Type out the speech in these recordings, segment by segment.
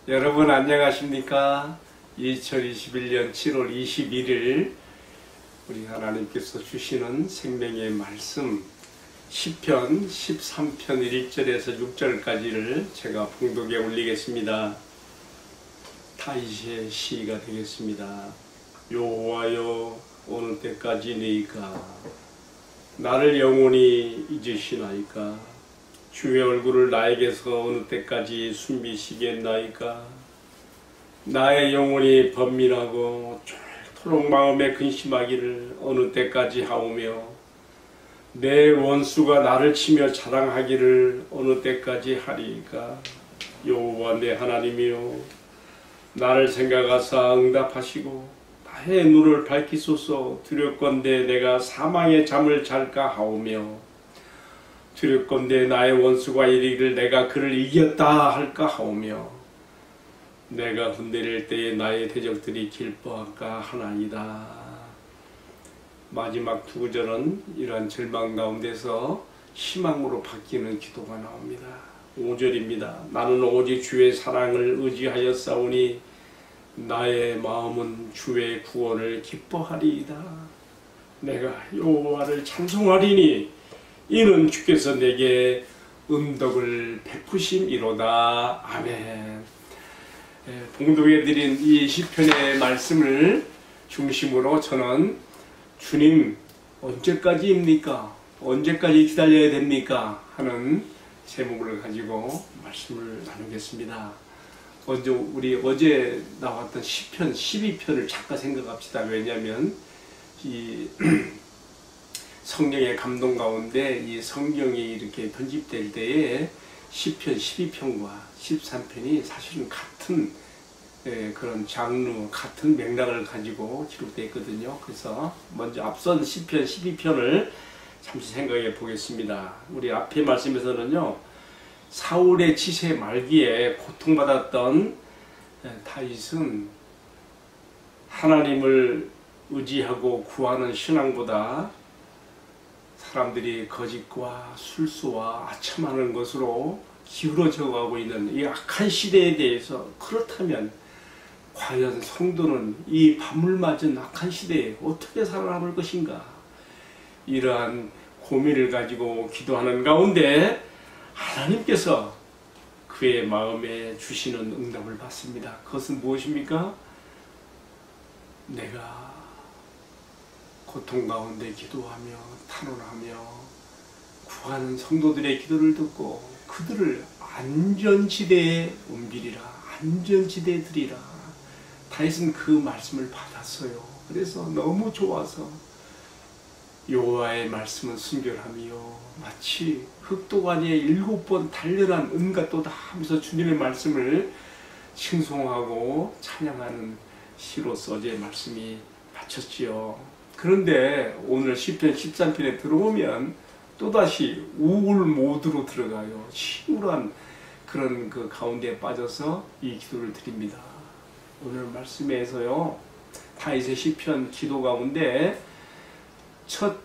여러분 안녕하십니까? 2021년 7월 21일 우리 하나님께서 주시는 생명의 말씀 시편 13편 1절에서 6절까지를 제가 봉독에 올리겠습니다. 다윗의 시가 되겠습니다. 여호와여 어느 때까지니까 나를 영원히 잊으시나이까? 주의 얼굴을 나에게서 어느 때까지 숨기시겠나이까? 나의 영혼이 번민하고 쫄토록 마음에 근심하기를 어느 때까지 하오며 내 원수가 나를 치며 자랑하기를 어느 때까지 하리이까? 여호와 내 하나님이여 나를 생각하사 응답하시고 나의 눈을 밝히소서. 두렵건대 내가 사망의 잠을 잘까 하오며 두렵건대 나의 원수가 이르기를 내가 그를 이겼다 할까 하오며 내가 흔들릴 때에 나의 대적들이 기뻐할까 하나이다. 마지막 두 구절은 이러한 절망 가운데서 희망으로 바뀌는 기도가 나옵니다. 5절입니다. 나는 오직 주의 사랑을 의지하였사오니 나의 마음은 주의 구원을 기뻐하리이다. 내가 여호와를 찬송하리니 이는 주께서 내게 은덕을 베푸심이로다. 아멘. 봉독해 드린 이 시편의 말씀을 중심으로 저는 주님 언제까지입니까? 언제까지 기다려야 됩니까? 하는 제목을 가지고 말씀을 나누겠습니다. 먼저 우리 어제 나왔던 시편 12편을 잠깐 생각합시다. 왜냐하면 이 성경의 감동 가운데 이 성경이 이렇게 편집될 때에 시편 12편과 13편이 사실은 같은 그런 장르, 같은 맥락을 가지고 기록되어 있거든요. 그래서 먼저 앞선 시편 12편을 잠시 생각해 보겠습니다. 우리 앞의 말씀에서는요, 사울의 치세 말기에 고통받았던 다윗은 하나님을 의지하고 구하는 신앙보다 사람들이 거짓과 술수와 아첨하는 것으로 기울어져 가고 있는 이 악한 시대에 대해서, 그렇다면 과연 성도는 이 밤물맞은 악한 시대에 어떻게 살아남을 것인가? 이러한 고민을 가지고 기도하는 가운데 하나님께서 그의 마음에 주시는 응답을 받습니다. 그것은 무엇입니까? 내가 고통 가운데 기도하며 탄원하며 구하는 성도들의 기도를 듣고 그들을 안전지대에 옮기리라, 안전지대에 드리라. 다윗은 그 말씀을 받았어요. 그래서 너무 좋아서 여호와의 말씀은 순결하며 마치 흑도가니에 7번 단련한 은같도다 하면서 주님의 말씀을 칭송하고 찬양하는 시로서 어제 말씀이 마쳤지요. 그런데 오늘 시편 13편에 들어오면 또다시 우울 모드로 들어가요. 침울한 그런 그 가운데에 빠져서 이 기도를 드립니다. 오늘 말씀에서요, 다윗의 시편 기도 가운데 첫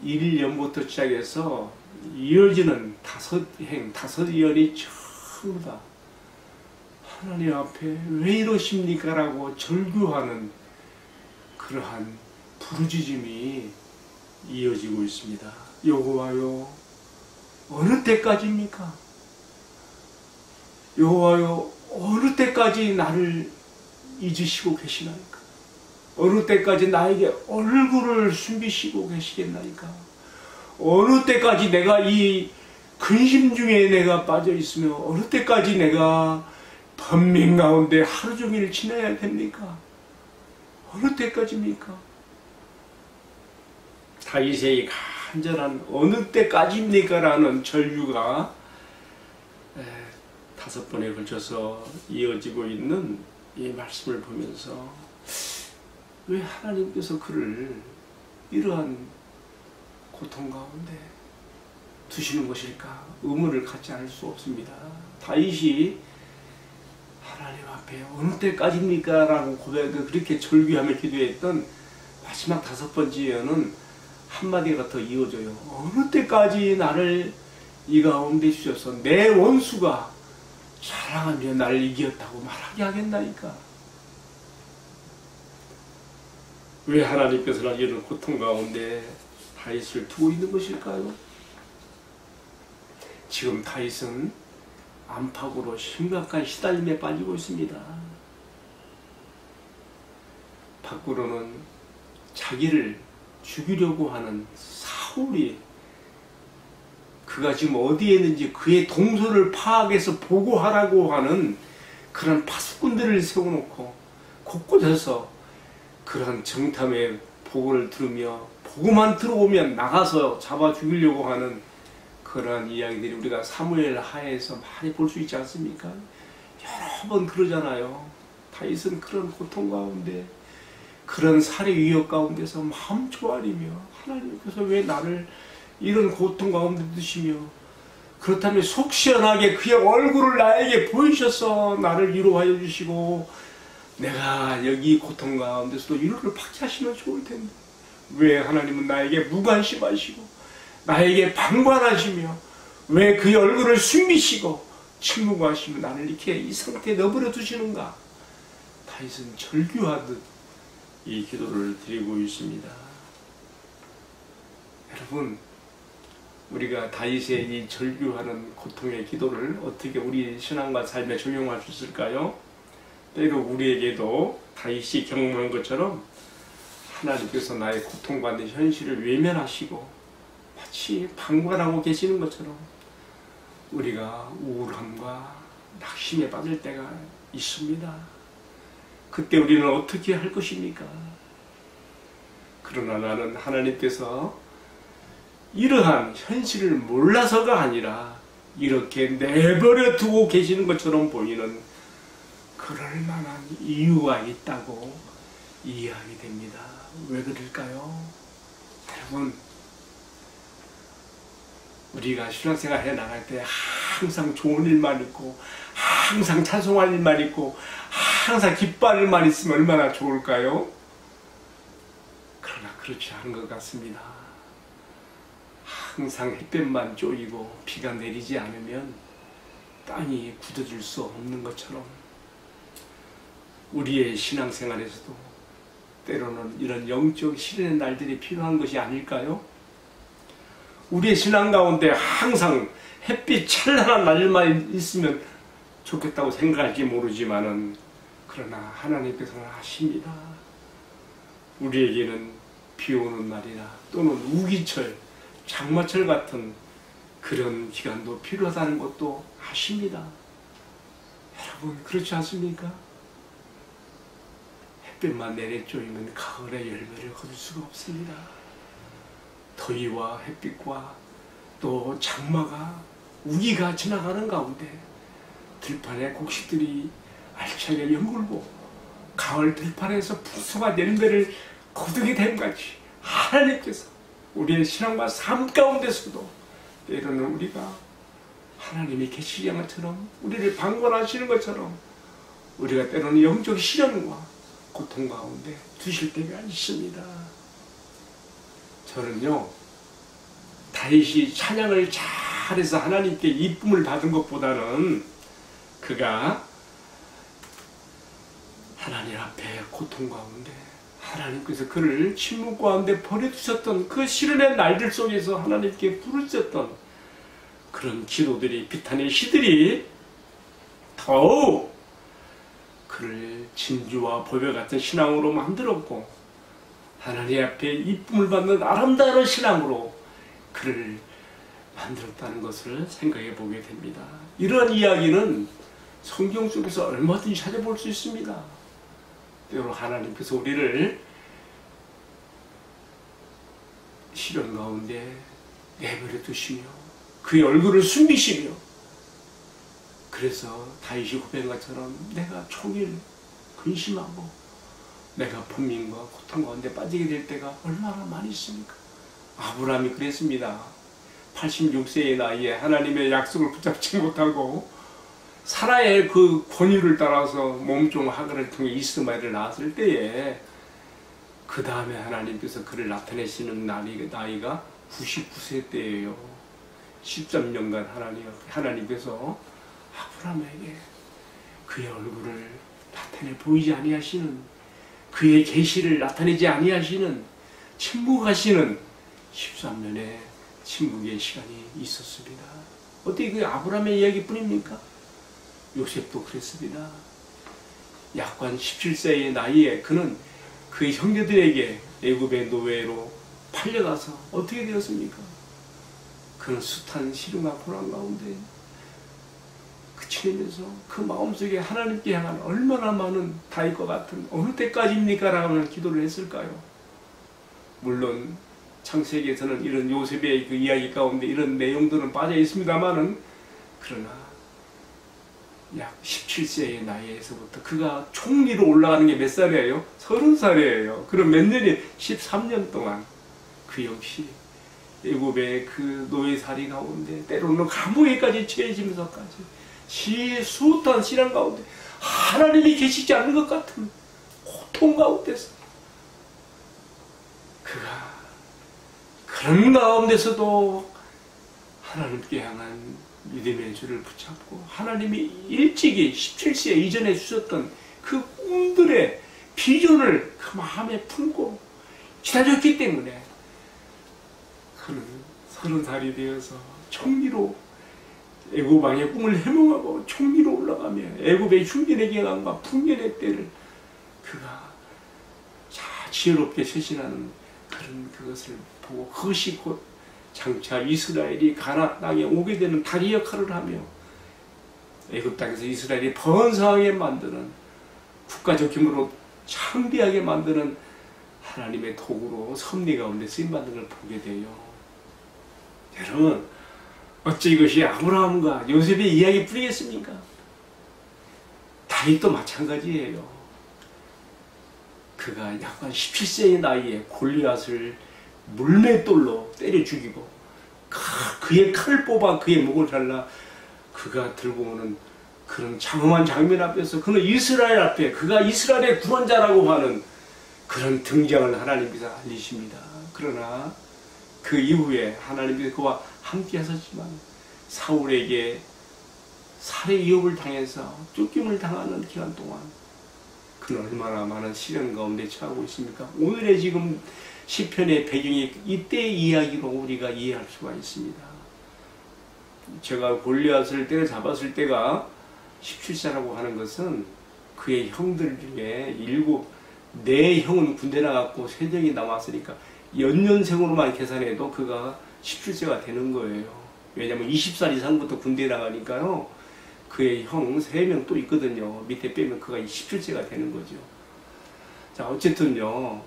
1년부터 시작해서 이어지는 5연이 전부 다 하나님 앞에 왜 이러십니까? 라고 절규하는 그러한 부르짖음이 이어지고 있습니다. 여호와여 어느 때까지입니까? 여호와여 어느 때까지 나를 잊으시고 계시나이까? 어느 때까지 나에게 얼굴을 숨기시고 계시겠나이까? 어느 때까지 내가 이 근심 중에 내가 빠져 있으며 어느 때까지 내가 번민 가운데 하루 종일 지내야 됩니까? 어느 때까지입니까? 다윗의 간절한 어느 때까지입니까? 라는 절규가 5번에 걸쳐서 이어지고 있는 이 말씀을 보면서 왜 하나님께서 그를 이러한 고통 가운데 두시는 것일까? 의문을 갖지 않을 수 없습니다. 다윗이 하나님 앞에 어느 때까지입니까? 라고 그렇게 절규하며 기도했던 마지막 5번째에는 한마디가 더 이어져요. 어느 때까지 나를 이 가운데 주셔서 내 원수가 자랑하며 나를 이겼다고 말하게 하겠나이까? 왜 하나님께서는 이런 고통 가운데 다윗을 두고 있는 것일까요? 지금 다윗은 안팎으로 심각한 시달림에 빠지고 있습니다. 밖으로는 자기를 죽이려고 하는 사울이 그가 지금 어디에 있는지 그의 동선을 파악해서 보고하라고 하는 그런 파수꾼들을 세워놓고 곳곳에서 그런 정탐의 보고를 들으며 보고만 들어오면 나가서 잡아 죽이려고 하는 그러한 이야기들이 우리가 사무엘 하에서 많이 볼 수 있지 않습니까? 여러 번 그러잖아요. 다윗은 그런 고통 가운데 그런 살해 위협 가운데서 마음 조아리며 하나님께서 왜 나를 이런 고통 가운데 두시며 그렇다면 속 시원하게 그의 얼굴을 나에게 보이셔서 나를 위로하여 주시고 내가 여기 고통 가운데서도 위로를 받게 하시면 좋을 텐데 왜 하나님은 나에게 무관심하시고 나에게 방관하시며 왜 그의 얼굴을 숨기시고 침묵하시며 나를 이렇게 이 상태에 내버려 두시는가? 다윗은 절규하듯 이 기도를 드리고 있습니다. 여러분, 우리가 다윗의 이 절규하는 고통의 기도를 어떻게 우리 신앙과 삶에 적용할 수 있을까요? 때로 우리에게도 다윗이 경험한 것처럼 하나님께서 나의 고통받는 현실을 외면하시고 마치 방관하고 계시는 것처럼 우리가 우울함과 낙심에 빠질 때가 있습니다. 그때 우리는 어떻게 할 것입니까? 그러나 나는 하나님께서 이러한 현실을 몰라서가 아니라 이렇게 내버려 두고 계시는 것처럼 보이는 그럴 만한 이유가 있다고 이해하게 됩니다. 왜 그럴까요? 여러분, 우리가 신앙생활 해 나갈 때 항상 좋은 일만 있고 항상 찬송할 일만 있고 항상 기뻐할 일만 있으면 얼마나 좋을까요? 그러나 그렇지 않은 것 같습니다. 항상 햇볕만 쪼이고 비가 내리지 않으면 땅이 굳어질 수 없는 것처럼 우리의 신앙생활에서도 때로는 이런 영적 시련의 날들이 필요한 것이 아닐까요? 우리의 신앙 가운데 항상 햇빛 찬란한 날만 있으면 좋겠다고 생각할지 모르지만은 그러나 하나님께서는 아십니다. 우리에게는 비 오는 날이나 또는 우기철, 장마철 같은 그런 기간도 필요하다는 것도 아십니다. 여러분, 그렇지 않습니까? 햇빛만 내려쪼이면 가을의 열매를 거둘 수가 없습니다. 더위와 햇빛과 또 장마가 우기가 지나가는 가운데 들판에 곡식들이 알차게 연글고 가을 들판에서 풍성한 열매를 거두게 됨 같이 하나님께서 우리의 신앙과 삶 가운데서도 때로는 우리가 하나님이 계시지 않은 것처럼 우리를 방관하시는 것처럼 우리가 때로는 영적 시련과 고통 가운데 두실 때가 있습니다. 저는요, 다윗이 찬양을 잘해서 하나님께 이쁨을 받은 것보다는 그가 하나님 앞에 고통 가운데 하나님께서 그를 침묵 가운데 버려두셨던 그 시련의 날들 속에서 하나님께 부르셨던 그런 기도들이, 비탄의 시들이 더욱 그를 진주와 보배 같은 신앙으로 만들었고 하나님 앞에 이쁨을 받는 아름다운 신앙으로 그를 만들었다는 것을 생각해 보게 됩니다. 이런 이야기는 성경 속에서 얼마든지 찾아볼 수 있습니다. 때로 하나님께서 우리를 시련 가운데 내버려 두시며 그의 얼굴을 숨기시며 그래서 다윗이 고백한 것처럼 내가 종일 근심하고 내가 분민과 고통 가운데 빠지게 될 때가 얼마나 많이 있습니까? 아브라함이 그랬습니다. 86세의 나이에 하나님의 약속을 붙잡지 못하고 사라의 그 권유를 따라서 몸종 하갈을 통해 이스마엘을 낳았을 때에 그 다음에 하나님께서 그를 나타내시는 나이가 99세 때예요. 13년간 하나님께서 아브라함에게 그의 얼굴을 나타내 보이지 아니하시는, 그의 계시를 나타내지 아니하시는, 침묵하시는 13년의 침묵의 시간이 있었습니다. 어떻게 그 아브라함의 이야기뿐입니까? 요셉도 그랬습니다. 약관 17세의 나이에 그는 그의 형제들에게 애굽의 노예로 팔려가서 어떻게 되었습니까? 그는 숱한 시름과 고난 가운데 그치면서 그 마음속에 하나님께 향한 얼마나 많은 다윗과 같은 어느 때까지입니까? 라는 기도를 했을까요? 물론 창세기에서는 이런 요셉의 그 이야기 가운데 이런 내용들은 빠져 있습니다만은, 그러나 약 17세의 나이에서부터 그가 총리로 올라가는 게 몇 살이에요? 30살이에요. 그럼 몇 년이? 13년 동안 그 역시 애굽의 그 노예살이 가운데 때로는 감옥에까지 처해지면서까지 숱한 시련 가운데 하나님이 계시지 않는 것 같은 고통 가운데서 그가 그런 가운데서도 하나님께 향한 믿음의 줄을 붙잡고 하나님이 일찍이 17세 이전에 주셨던 그 꿈들의 비전을 그 마음에 품고 기다렸기 때문에 그는 30살이 되어서 총리로 애굽 왕의 꿈을 해몽하고 총리로 올라가며 애굽의 흉년의 경황과 풍년의 때를 그가 지혜롭게 쇄신하는 그런 그것을 보고, 그것이 곧 장차 이스라엘이 가나안 땅에 오게 되는 다리 역할을 하며 애굽 땅에서 이스라엘이 번성하게 만드는, 국가적 힘으로 창대하게 만드는 하나님의 도구로 섭리 가운데 쓰임받는 걸 보게 돼요. 여러분, 어찌 이것이 아브라함과 요셉의 이야기뿐이겠습니까? 다윗도 마찬가지예요. 그가 약간 17세의 나이에 골리앗을 물맷돌로 때려 죽이고 그의 칼을 뽑아 그의 목을 잘라 그가 들고 오는 그런 장엄한 장면 앞에서 그는 이스라엘 앞에 그가 이스라엘의 구원자라고 하는 그런 등장을 하나님께서 알리십니다. 그러나 그 이후에 하나님께서 그와 함께 하셨지만 사울에게 살해 위협을 당해서 쫓김을 당하는 기간 동안 그는 얼마나 많은 시련 가운데 처하고 있습니까? 오늘의 지금 시편의 배경이 이때의 이야기로 우리가 이해할 수가 있습니다. 제가 골리앗을 때려잡았을 때가 17세라고 하는 것은 그의 형들 중에 4형은 군대 나갔고 3명이 남았으니까 연년생으로만 계산해도 그가 17세가 되는 거예요. 왜냐하면 20살 이상부터 군대 나가니까요. 그의 형 3명 또 있거든요. 밑에 빼면 그가 17세가 되는 거죠. 자, 어쨌든요.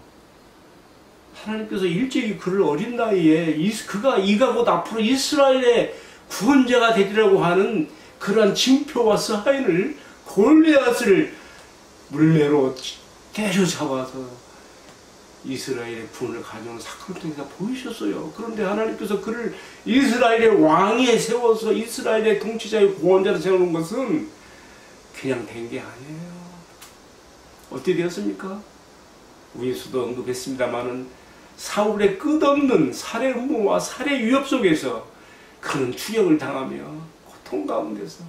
하나님께서 일찍이 그를 어린 나이에 그가 이가 곧 앞으로 이스라엘의 구원자가 되리라고 하는 그러한 징표와 사인을 골리앗을 물매로 때려잡아서 이스라엘의 구원을 가져오는 사건을 통해서 보이셨어요. 그런데 하나님께서 그를 이스라엘의 왕에 세워서 이스라엘의 통치자의 구원자로 세우는 것은 그냥 된 게 아니에요. 어떻게 되었습니까? 위에서도 언급했습니다마는 사울의 끝없는 살해 음모와 살해 위협 속에서 그는 추격을 당하며 고통 가운데서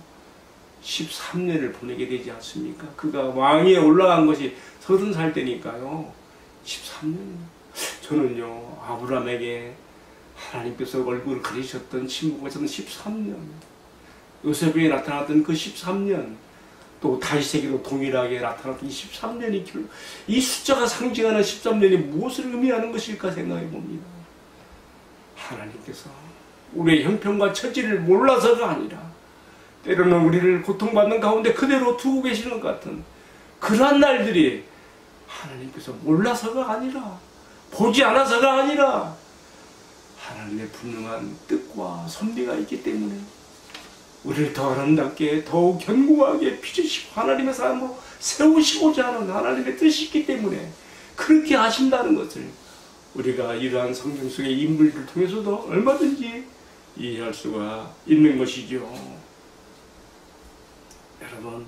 13년을 보내게 되지 않습니까? 그가 왕위에 올라간 것이 30살 때니까요. 13년. 저는요, 아브라함에게 하나님께서 얼굴을 가리셨던 침묵에서는 13년, 요셉에게 나타났던 그 13년, 또 다윗에게도 동일하게 나타났던 13년이 이 숫자가 상징하는 13년이 무엇을 의미하는 것일까 생각해 봅니다. 하나님께서 우리의 형편과 처지를 몰라서가 아니라 때로는 우리를 고통받는 가운데 그대로 두고 계시는 것 같은 그러한 날들이 하나님께서 몰라서가 아니라 보지 않아서가 아니라 하나님의 분명한 뜻과 섭리가 있기 때문에 우리를 더 아름답게 더욱 견고하게 빚으시고 하나님의 사람으로 세우시고자 하는 하나님의 뜻이 있기 때문에 그렇게 하신다는 것을 우리가 이러한 성경 속의 인물들 통해서도 얼마든지 이해할 수가 있는 것이죠. 여러분,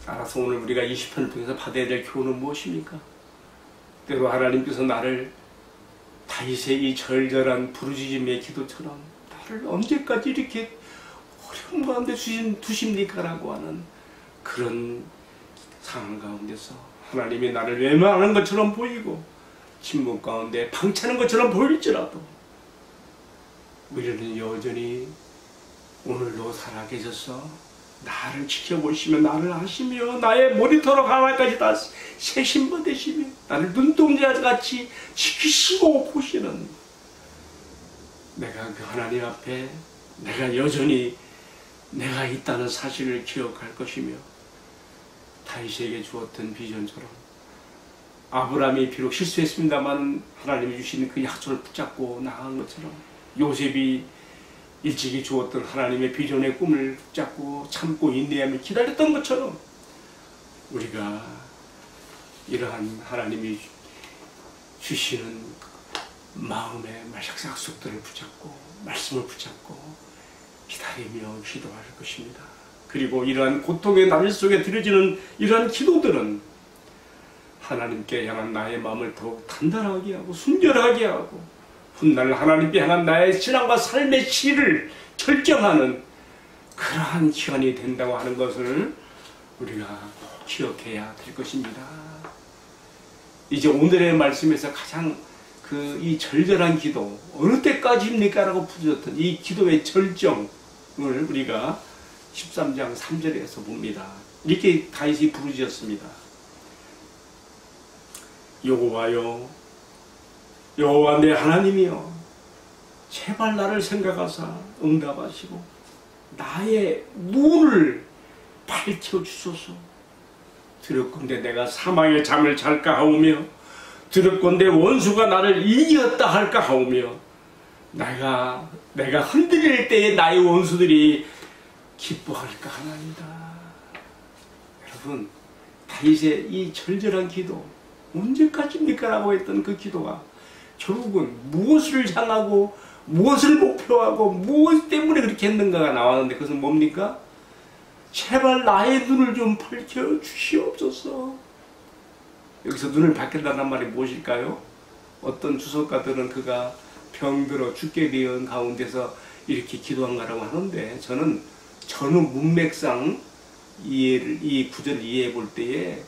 따라서 오늘 우리가 이 시편을 통해서 받아야 될 교훈은 무엇입니까? 때로 하나님께서 나를 다윗의 이 절절한 부르짖음의 기도처럼 나를 언제까지 이렇게 어려운 가운데 두십니까라고 하는 그런 상황 가운데서 하나님이 나를 외면하는 것처럼 보이고 침묵 가운데 방치하는 것처럼 보일지라도 우리는 여전히 오늘도 살아계셔서 나를 지켜보시며 나를 아시며 나의 모니터로 하나까지 다 세심부 되시며 나를 눈동자같이 지키시고 보시는 내가 그 하나님 앞에 내가 여전히 내가 있다는 사실을 기억할 것이며 다윗에게 주었던 비전처럼 아브라함이 비록 실수했습니다만 하나님이 주신 그 약속을 붙잡고 나간 것처럼 요셉이 일찍이 주었던 하나님의 비전의 꿈을 붙잡고 참고 인내하며 기다렸던 것처럼 우리가 이러한 하나님이 주시는 마음의 약속들을 붙잡고 말씀을 붙잡고 기다리며 기도할 것입니다. 그리고 이러한 고통의 나일 속에 드려지는 이러한 기도들은 하나님께 향한 나의 마음을 더욱 단단하게 하고 순결하게 하고 훗날 하나님께 향한 나의 신앙과 삶의 질을 결정하는 그러한 기간이 된다고 하는 것을 우리가 꼭 기억해야 될 것입니다. 이제 오늘의 말씀에서 가장 이 절절한 기도 어느 때까지입니까? 라고 부르셨던 이 기도의 절정을 우리가 13장 3절에서 봅니다. 이렇게 다윗이 부르셨습니다. 여호와여 여호와 내 하나님이여 제발 나를 생각하사 응답하시고 나의 눈을 밝혀주소서. 두렵건대 내가 사망의 잠을 잘까 하오며 두렵건대 원수가 나를 이겼다 할까 하오며 내가 흔들릴 때에 나의 원수들이 기뻐할까 하나이다. 여러분 다윗의 이 절절한 기도 언제까지입니까? 라고 했던 그 기도가 결국은 무엇을 향하고 무엇을 목표하고 무엇 때문에 그렇게 했는가가 나왔는데 그것은 뭡니까? 제발 나의 눈을 좀 밝혀 주시옵소서. 여기서 눈을 밝힌다는 말이 무엇일까요? 어떤 주석가들은 그가 병들어 죽게 되는 가운데서 이렇게 기도한가라고 하는데 저는 전후 문맥상 이 구절을 이해해 볼 때에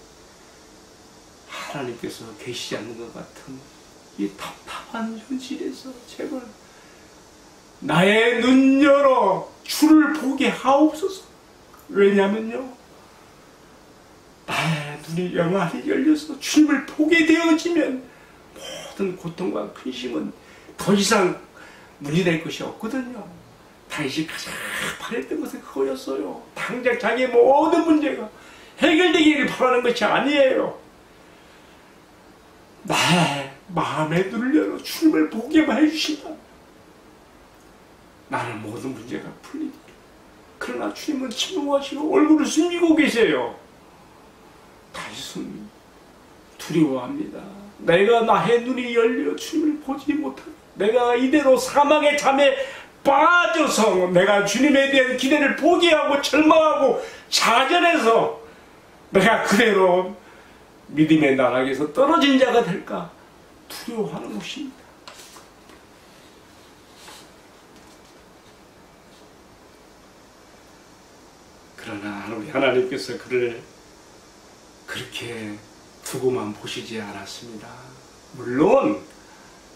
하나님께서 계시지 않는 것 같은 이 답답한 현실에서 제발 나의 눈 열어 주를 보게 하옵소서. 왜냐면요 나의 눈이 영원히 열려서 주님을 보게 되어지면 모든 고통과 근심은 더 이상 문의될 것이 없거든요. 다윗이 가장 바랬던 것은 그거였어요. 당장 자기의 모든 문제가 해결되기를 바라는 것이 아니에요. 나의 마음의 눈을 열어 주님을 보게만 해주신다. 나는 모든 문제가 풀리니. 그러나 주님은 침묵하시고 얼굴을 숨기고 계세요. 다윗은 두려워합니다. 내가 나의 눈이 열려 주님을 보지 못하고 내가 이대로 사망의 잠에 빠져서 내가 주님에 대한 기대를 포기하고 절망하고 좌절해서 내가 그대로 믿음의 나락에서 떨어진 자가 될까 두려워하는 것입니다. 그러나 우리 하나님께서 그를 그렇게 두고만 보시지 않았습니다. 물론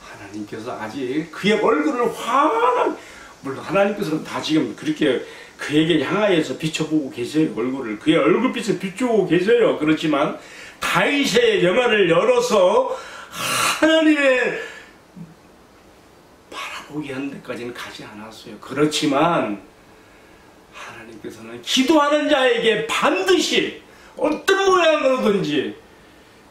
하나님께서 아직 그의 얼굴을 환하게, 물론 하나님께서는 다 지금 그렇게 그에게 향하여서 비춰보고 계세요. 얼굴을 그의 얼굴빛을 비추고 계세요. 그렇지만 다윗의 영안을 열어서 하나님의 바라보게 하는 데까지는 가지 않았어요. 그렇지만 하나님께서는 기도하는 자에게 반드시 어떤 모양으로든지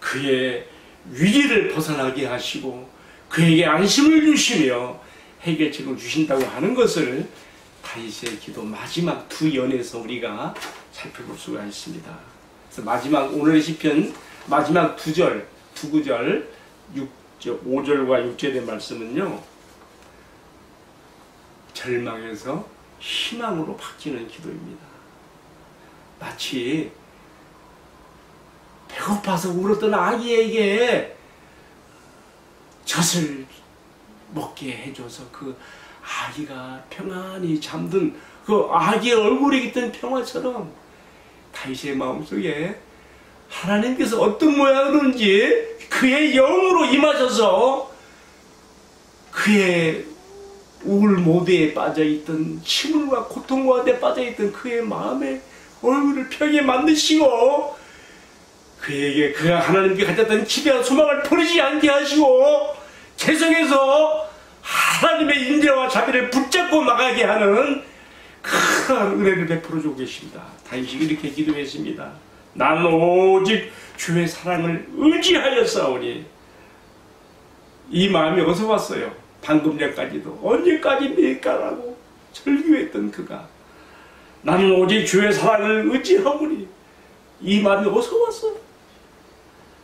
그의 위기를 벗어나게 하시고 그에게 안심을 주시며 해결책을 주신다고 하는 것을 다윗의 기도 마지막 두 연에서 우리가 살펴볼 수가 있습니다. 그래서 마지막 오늘의 시편 마지막 두 구절 5절과 6절의 말씀은요 절망에서 희망으로 바뀌는 기도입니다. 마치 배고파서 울었던 아기에게 젖을 먹게 해줘서 그 아기가 평안히 잠든 그 아기의 얼굴에 있던 평화처럼 다윗의 마음속에 하나님께서 어떤 모양으로든지 그의 영으로 임하셔서 그의 우울 모드에 빠져있던 침울과 고통 가운데 빠져있던 그의 마음의 얼굴을 평에 만드시고 그에게 그가 하나님께 가졌던 기대와 소망을 버리지 않게 하시고 계속해서 하나님의 인재와 자비를 붙잡고 나가게 하는 큰 은혜를 베풀어주고 계십니다. 다윗이 이렇게 기도했습니다. 나는 오직 주의 사랑을 의지하여 싸우니. 이 마음이 어디서 왔어요? 방금 전까지도 언제까지입니까라고 절규했던 그가 나는 오직 주의 사랑을 의지하오니. 이 마음이 어디서 왔어요?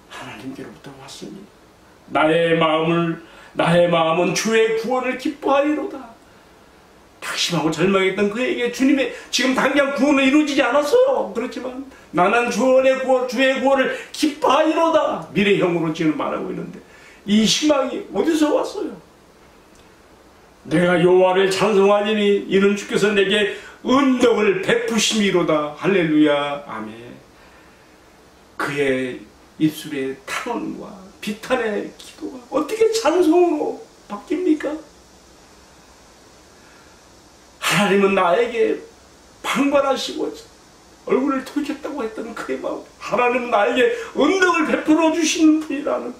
하나님께로부터 왔습니다. 나의 마음은 주의 구원을 기뻐하리로다. 낙심하고 절망했던 그에게 주님의 지금 당장 구원은 이루어지지 않았어요. 그렇지만 나는 주의 구원을 기뻐하리로다. 미래형으로 지금 말하고 있는데 이 희망이 어디서 왔어요? 내가 여호와를 찬송하니 이는 주께서 내게 은덕을 베푸심이로다. 할렐루야. 아멘. 그의 입술의 탄원과 비탄의 기도가 어떻게 찬송으로 바뀝니까? 하나님은 나에게 방관하시고 얼굴을 돌켰다고 했던 그의 마음, 하나님은 나에게 은덕을 베풀어 주시는 분이라는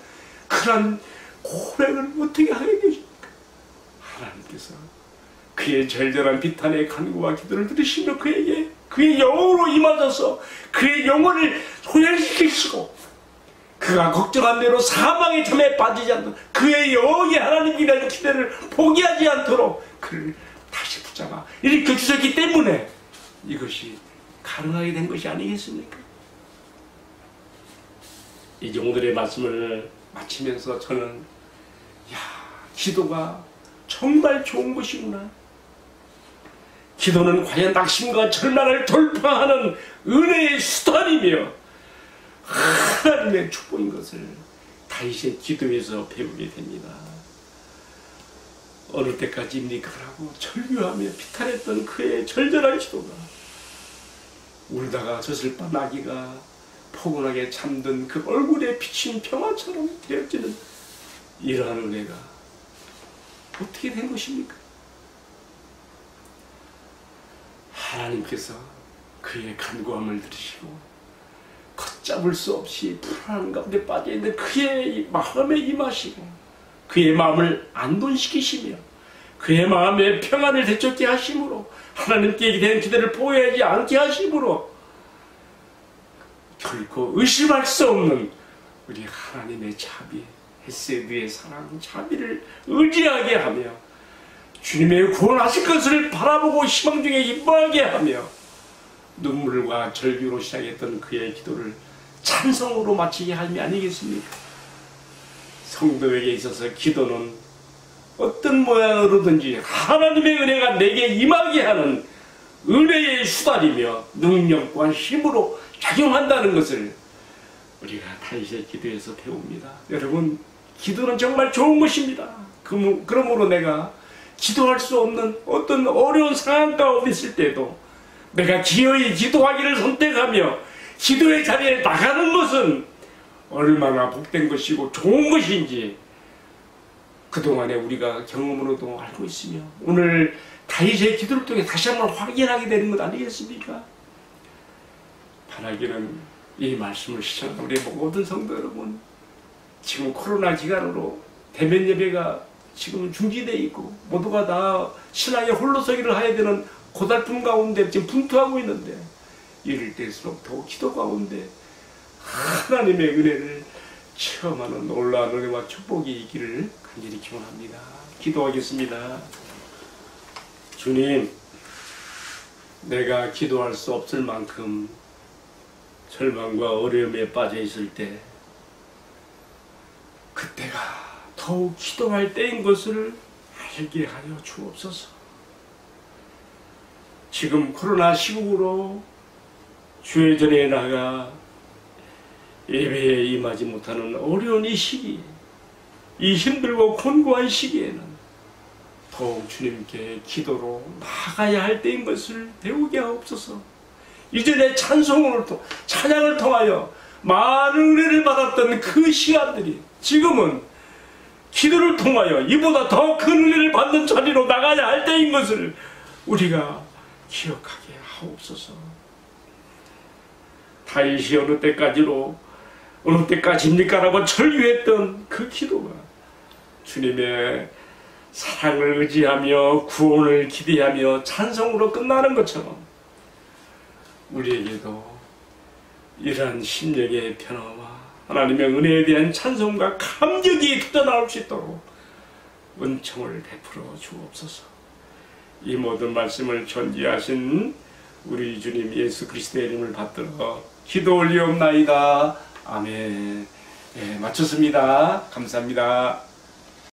그런 고백을 어떻게 하게 되십니까? 하나님께서 그의 절절한 비탄의 간구와 기도를 들으시며 그에게 그의 영으로 임하셔서 그의 영혼을 소멸시키시고 그가 걱정한 대로 사망의 잠에 빠지지 않도록 그의 영에 하나님이라는 기대를 포기하지 않도록 그를 다시 붙잡아 일으켜 주셨기 때문에 이것이 가능하게 된 것이 아니겠습니까? 이 오늘의 말씀을 마치면서 저는 기도가 정말 좋은 것이구나. 기도는 과연 낙심과 절망을 돌파하는 은혜의 수단이며 하나님의 축복인 것을 다윗의 기도에서 배우게 됩니다. 어느 때까지입니까? 라고 절규하며 비탄했던 그의 절절한 기도가 울다가 젖을 빤 아기가 포근하게 잠든 그 얼굴에 비친 평화처럼 되어지는 이러한 은혜가 어떻게 된 것입니까? 하나님께서 그의 간구함을 들으시고 걷잡을 수 없이 불안한 가운데 빠져있는 그의 마음에 임하시고 그의 마음을 안돈시키시며 그의 마음에 평안을 되찾게 하심으로 하나님께 대한 기대를 포기하지 않게 하심으로 결코 의심할 수 없는 우리 하나님의 자비, 헤세드의 사랑, 자비를 의지하게 하며 주님의 구원하실 것을 바라보고 희망 중에 기뻐하게 하며 눈물과 절규로 시작했던 그의 기도를 찬송으로 마치게 함이 아니겠습니까? 성도에게 있어서 기도는 어떤 모양으로든지 하나님의 은혜가 내게 임하게 하는 은혜의 수단이며 능력과 힘으로 작용한다는 것을 우리가 다윗의 기도에서 배웁니다. 여러분, 기도는 정말 좋은 것입니다. 그러므로 내가 기도할 수 없는 어떤 어려운 상황 가운데 있을 때도 내가 기어이 기도하기를 선택하며 기도의 자리에 나가는 것은 얼마나 복된 것이고 좋은 것인지 그동안에 우리가 경험으로도 알고 있으며 오늘 다윗의 기도를 통해 다시 한번 확인하게 되는 것 아니겠습니까? 바라기는 이 말씀을 시청한 우리 모든 성도 여러분, 지금 코로나 기간으로 대면 예배가 지금 중지되어 있고 모두가 다 신앙의 홀로서기를 해야 되는 고달픔 가운데 지금 분투하고 있는데 이럴 때일수록 더욱 기도 가운데 하나님의 은혜를 체험하는 놀라운 은혜와 축복이 있기를 간절히 기원합니다. 기도하겠습니다. 주님, 내가 기도할 수 없을 만큼 절망과 어려움에 빠져 있을 때 그때가 더욱 기도할 때인 것을 알게 하여 주옵소서. 지금 코로나 시국으로 주의 전에 나가 예배에 임하지 못하는 어려운 이 시기, 이 힘들고 곤고한 시기에는 더욱 주님께 기도로 나아가야 할 때인 것을 배우게 하옵소서. 이전에 찬양을 통하여 많은 은혜를 받았던 그 시간들이 지금은 기도를 통하여 이보다 더 큰 은혜를 받는 자리로 나가야 할 때인 것을 우리가 기억하게 하옵소서. 다윗이 어느 때까지입니까? 라고 절규했던 그 기도가 주님의 사랑을 의지하며 구원을 기대하며 찬송으로 끝나는 것처럼 우리에게도 이러한 심령의 변화와 하나님의 은혜에 대한 찬송과 감격이 터져나올 수 있도록 은총을 베풀어 주옵소서. 이 모든 말씀을 전지하신 우리 주님 예수 그리스도의 이름을 받들어 기도 올리옵나이다. 아멘. 네, 마쳤습니다. 감사합니다.